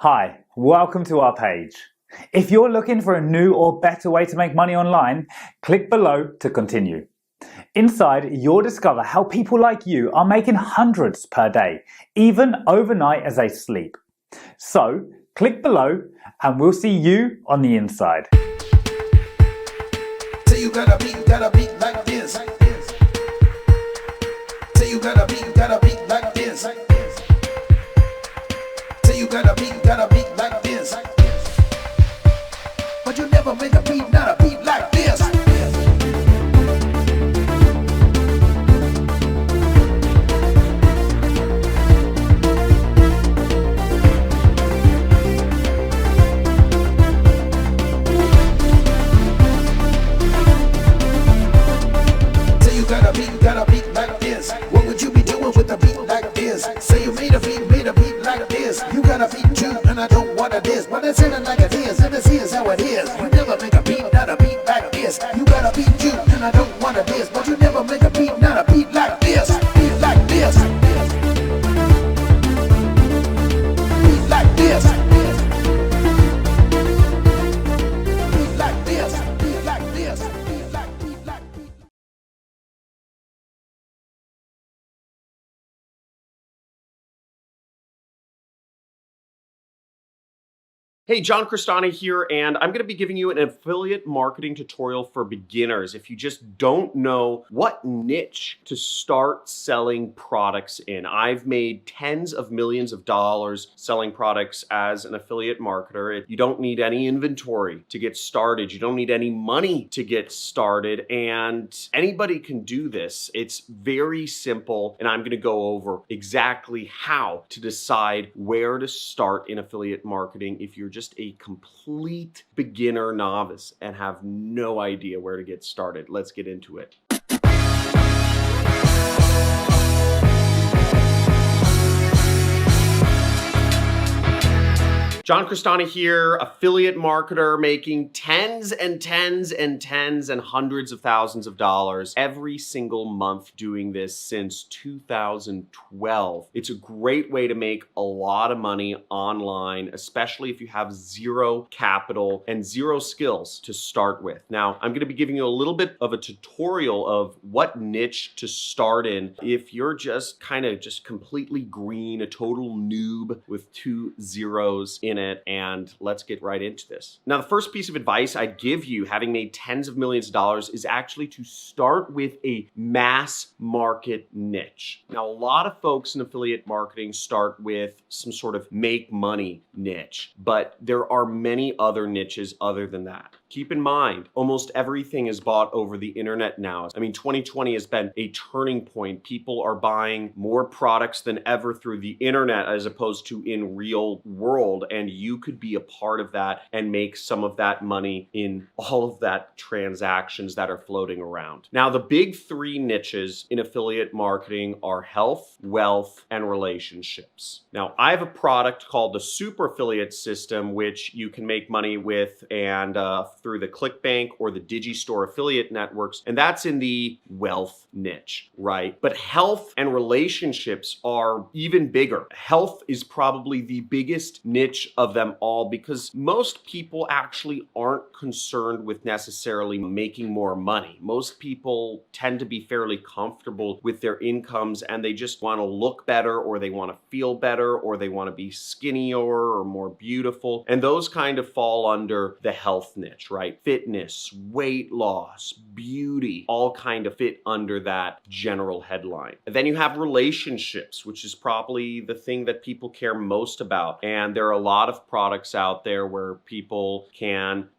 Hi, welcome to our page. If you're looking for a new or better way to make money online, click below to continue. Inside, you'll discover how people like you are making hundreds per day, even overnight as they sleep. So, click below and we'll see you on the inside. Say you gotta beat like this. Say you gotta beat like this. Say you gotta beat like this. But you never make a beat, not a beat like this. Say you gotta beat like this. What would you be doing with a beat like this? Say you made a beat like this. You got a beat too, and I don't want it this. But it's in it like it is, and this is how it is. You never make a beat, not a beat like this. You got a beat too, and I don't want it this. But you never make a beat, not a beat like this. Beat like this. Beat like this. Beat like this. Beat like this. Beat like beat like beat. Hey, John Cristani here, and I'm going to be giving you an affiliate marketing tutorial for beginners. If you just don't know what niche to start selling products in. I've made tens of millions of dollars selling products as an affiliate marketer. You don't need any inventory to get started. You don't need any money to get started, and anybody can do this. It's very simple, and I'm going to go over exactly how to decide where to start in affiliate marketing if you're just a complete beginner novice and have no idea where to get started. Let's get into it. John Cristani here, affiliate marketer, making tens and hundreds of thousands of dollars every single month doing this since 2012. It's a great way to make a lot of money online, especially if you have zero capital and zero skills to start with. Now, I'm going to be giving you a little bit of a tutorial of what niche to start in if you're just completely green, a total noob with 2 zeros in it, and let's get right into this. Now, the first piece of advice I'd give you, having made tens of millions of dollars, is actually to start with a mass market niche. Now, a lot of folks in affiliate marketing start with some sort of make money niche, but there are many other niches other than that. Keep in mind, almost everything is bought over the internet now. I mean, 2020 has been a turning point. People are buying more products than ever through the internet as opposed to in real world. And you could be a part of that and make some of that money in all of that transactions that are floating around. Now, the big 3 niches in affiliate marketing are health, wealth, and relationships. Now, I have a product called the Super Affiliate System, which you can make money with and through the ClickBank or the Digistore affiliate networks, and that's in the wealth niche, right? But health and relationships are even bigger. Health is probably the biggest niche of them all because most people actually aren't concerned with necessarily making more money. Most people tend to be fairly comfortable with their incomes and they just want to look better, or they want to feel better, or they want to be skinnier or more beautiful. And those kind of fall under the health niche, right? Fitness, weight loss, beauty, all kind of fit under that general headline. And then you have relationships, which is probably the thing that people care most about. And there are a lot of products out there where people can,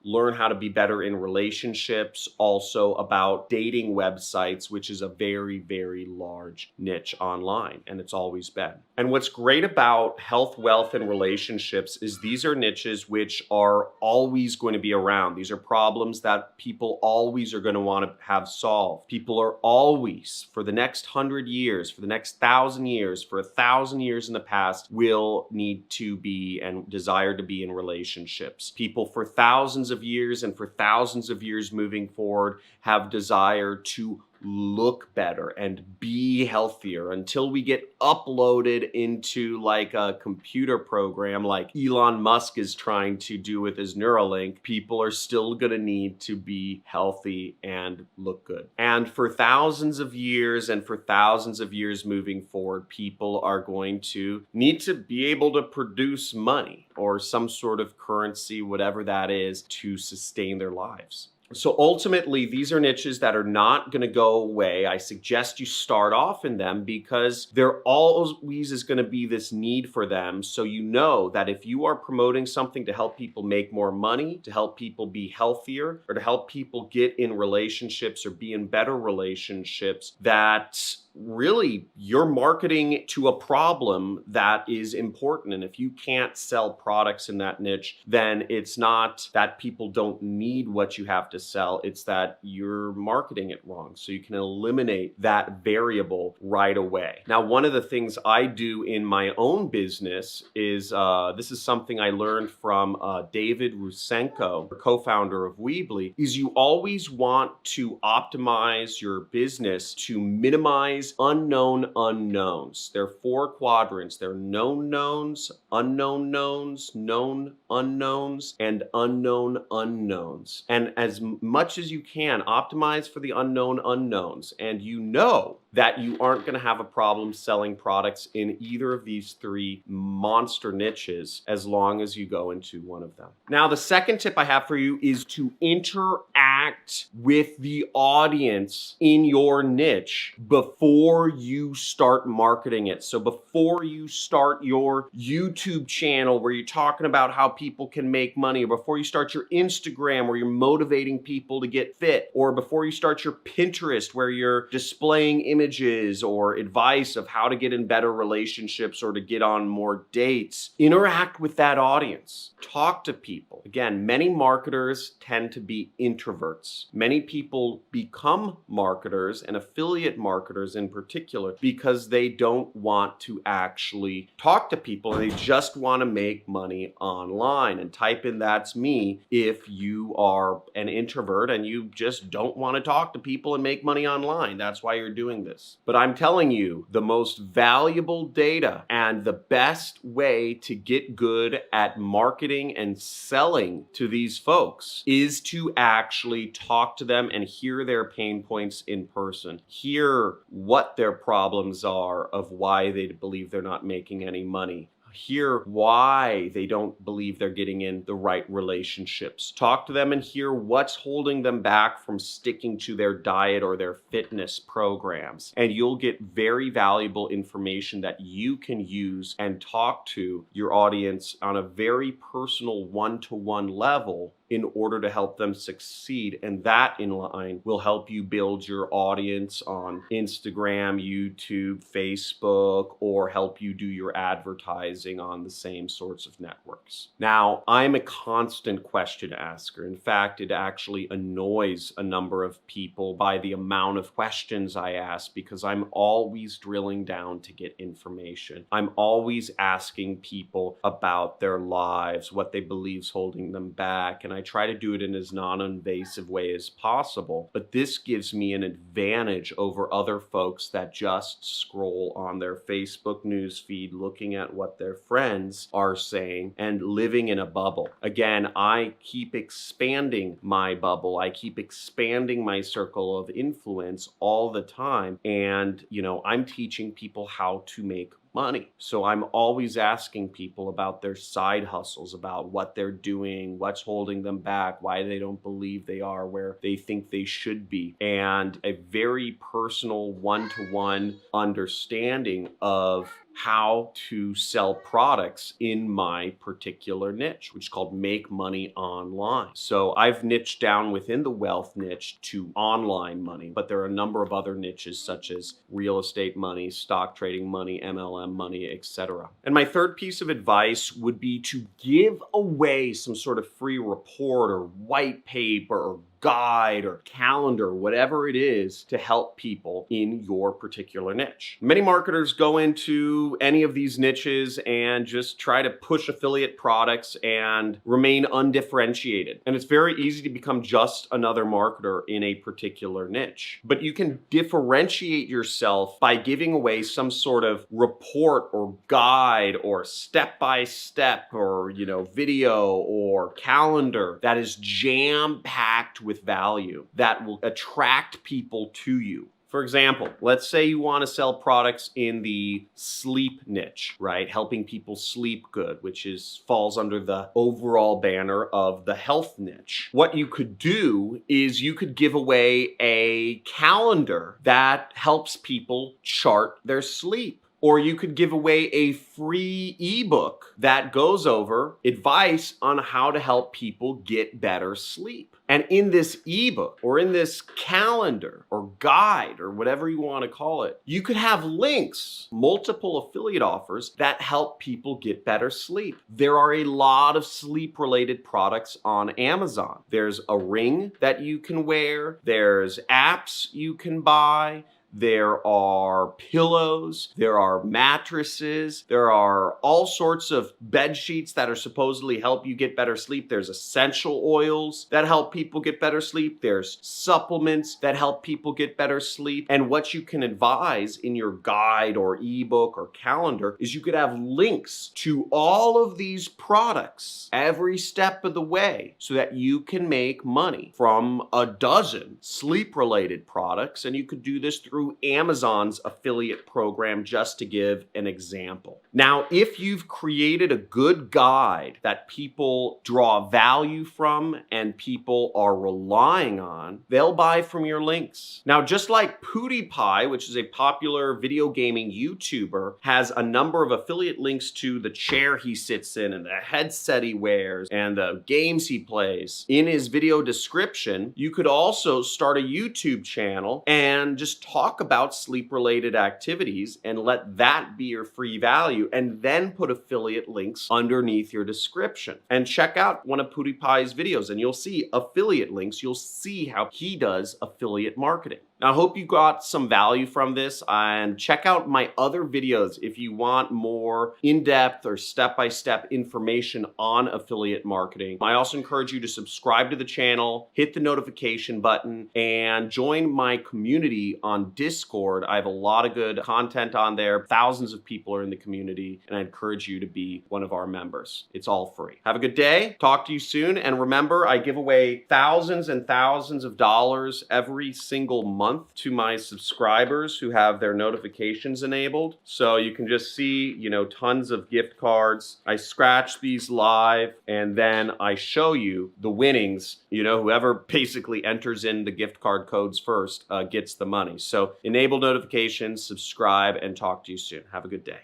learn how to be better in relationships, also about dating websites, which is a very, very large niche online, and it's always been. And what's great about health, wealth, and relationships is these are niches which are always going to be around. These are problems that people always are going to want to have solved. People are always, for the next 100 years, for the next 1,000 years, for 1,000 years in the past, will need to be and desire to be in relationships. People for thousands of years and for thousands of years moving forward have desire to look better and be healthier, until we get uploaded into like a computer program like Elon Musk is trying to do with his Neuralink, people are still going to need to be healthy and look good. And for thousands of years and for thousands of years moving forward, people are going to need to be able to produce money or some sort of currency, whatever that is, to sustain their lives. So ultimately, these are niches that are not going to go away. I suggest you start off in them because there always is going to be this need for them. So you know that if you are promoting something to help people make more money, to help people be healthier, or to help people get in relationships or be in better relationships, that really you're marketing to a problem that is important. And if you can't sell products in that niche, then it's not that people don't need what you have to sell, it's that you're marketing it wrong. So you can eliminate that variable right away. Now, one of the things I do in my own business is this is something I learned from David Rusenko, co-founder of Weebly, is you always want to optimize your business to minimize unknown unknowns. There are 4 quadrants. There are known knowns, unknown knowns, known unknowns, and unknown unknowns. And as much as you can, optimize for the unknown unknowns. And you know that you aren't going to have a problem selling products in either of these 3 monster niches as long as you go into one of them. Now, the second tip I have for you is to interact with the audience in your niche before you start marketing it. So before you start your YouTube channel where you're talking about how people can make money, or before you start your Instagram where you're motivating people to get fit, or before you start your Pinterest where you're displaying images or advice of how to get in better relationships or to get on more dates, interact with that audience. Talk to people. Again, many marketers tend to be introverts. Many people become marketers, and affiliate marketers in particular, because they don't want to actually talk to people and they just want to make money online. And type in "that's me" if you are an introvert and you just don't want to talk to people and make money online. That's why you're doing this. But I'm telling you, the most valuable data and the best way to get good at marketing and selling to these folks is to actually talk to them and hear their pain points in person. Hear what their problems are of why they believe they're not making any money. Hear why they don't believe they're getting in the right relationships. Talk to them and hear what's holding them back from sticking to their diet or their fitness programs. And you'll get very valuable information that you can use and talk to your audience on a very personal one-to-one level in order to help them succeed. And that in line will help you build your audience on Instagram, YouTube, Facebook, or help you do your advertising on the same sorts of networks. Now, I'm a constant question asker. In fact, it actually annoys a number of people by the amount of questions I ask, because I'm always drilling down to get information. I'm always asking people about their lives, what they believe is holding them back, and I try to do it in as non-invasive way as possible. But this gives me an advantage over other folks that just scroll on their Facebook news feed looking at what their friends are saying and living in a bubble. Again, I keep expanding my bubble. I keep expanding my circle of influence all the time. And, I'm teaching people how to make money. So I'm always asking people about their side hustles, about what they're doing, what's holding them back, why they don't believe they are where they think they should be, and a very personal one-to-one understanding of how to sell products in my particular niche, which is called make money online. So I've niched down within the wealth niche to online money, but there are a number of other niches such as real estate money, stock trading money, MLM money, etc. And my third piece of advice would be to give away some sort of free report or white paper or guide or calendar, whatever it is, to help people in your particular niche. Many marketers go into any of these niches and just try to push affiliate products and remain undifferentiated. And it's very easy to become just another marketer in a particular niche. But you can differentiate yourself by giving away some sort of report or guide or step-by-step or, video or calendar that is jam-packed with value that will attract people to you. For example, let's say you want to sell products in the sleep niche, right? Helping people sleep good, which falls under the overall banner of the health niche. What you could do is you could give away a calendar that helps people chart their sleep. Or you could give away a free ebook that goes over advice on how to help people get better sleep. And in this ebook or in this calendar or guide or whatever you want to call it, you could have links, multiple affiliate offers that help people get better sleep. There are a lot of sleep-related products on Amazon. There's a ring that you can wear. There's apps you can buy. There are pillows, there are mattresses, there are all sorts of bed sheets that are supposedly help you get better sleep. There's essential oils that help people get better sleep. There's supplements that help people get better sleep. And what you can advise in your guide or ebook or calendar is you could have links to all of these products every step of the way so that you can make money from a dozen sleep-related products. And you could do this through Amazon's affiliate program, just to give an example. Now, if you've created a good guide that people draw value from and people are relying on, they'll buy from your links. Now, just like PewDiePie, which is a popular video gaming YouTuber, has a number of affiliate links to the chair he sits in and the headset he wears and the games he plays in his video description, you could also start a YouTube channel and just talk about sleep-related activities and let that be your free value, and then put affiliate links underneath your description. And check out one of PewDiePie's videos and you'll see affiliate links. You'll see how he does affiliate marketing. Now, I hope you got some value from this, and check out my other videos if you want more in-depth or step-by-step information on affiliate marketing. I also encourage you to subscribe to the channel, hit the notification button, and join my community on Discord. I have a lot of good content on there. Thousands of people are in the community, and I encourage you to be one of our members. It's all free. Have a good day. Talk to you soon. And remember, I give away thousands and thousands of dollars every single month to my subscribers who have their notifications enabled. So you can just see, tons of gift cards. I scratch these live and then I show you the winnings. Whoever basically enters in the gift card codes first gets the money. So enable notifications, subscribe, and talk to you soon. Have a good day.